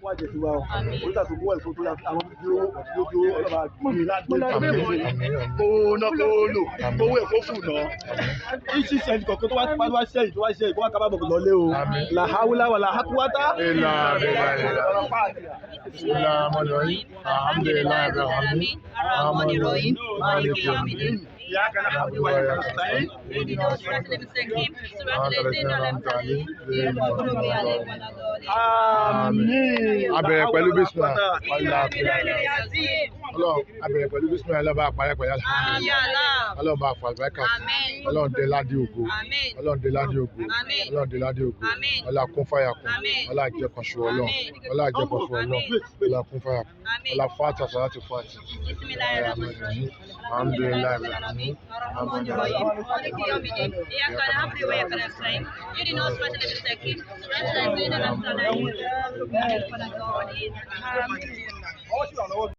fún àjẹsí wa o oríta tó mú ẹ̀fọ́ tó yà àwọn lójú ọlọ́ba gbọ́nmi lágbègbè kówó náà kówó lò kówó ẹ̀fọ́ fún náà ìṣí sẹ́yìn kọ̀ọ̀kan tó wá sẹ́yìn tó wá sẹ́yìn kó wá kábàbọ̀ lọ́lé o làhàwùlà wà làhàkúwátá. إياك نعبد وإياك نستعين اهدنا الصراط المستقيم صراط الذين أنعمت عليهم غير المغضوب عليهم ولا الضالين àmín. abẹ̀rẹ̀ pẹ̀lú bísímà ọlọ́run abẹ̀rẹ̀ pẹ̀lú bísímà ọlọ́run bá parí pẹ̀lú ọlọ́run bá fà àlùbáríkà ọlọ́run dé ládé ògo ọlọ́run dé ládé ògo ọlọ́run dé ládé ògo ọlá kún fàyà kún ọlá àjẹkànṣu ọlọ́run ọlá àjẹkànṣu ọlọ́run ọlá kún fàyà kún ọlá fàtà sàlátì fàtì. alhamdulilayi الرحمن الرحيم مالك يوم الدين إياك نعبد وإياك نستعين اهدنا الصراط المستقيم صراط الذين أنعمت عليهم غير المغضوب عليهم ولا الضالين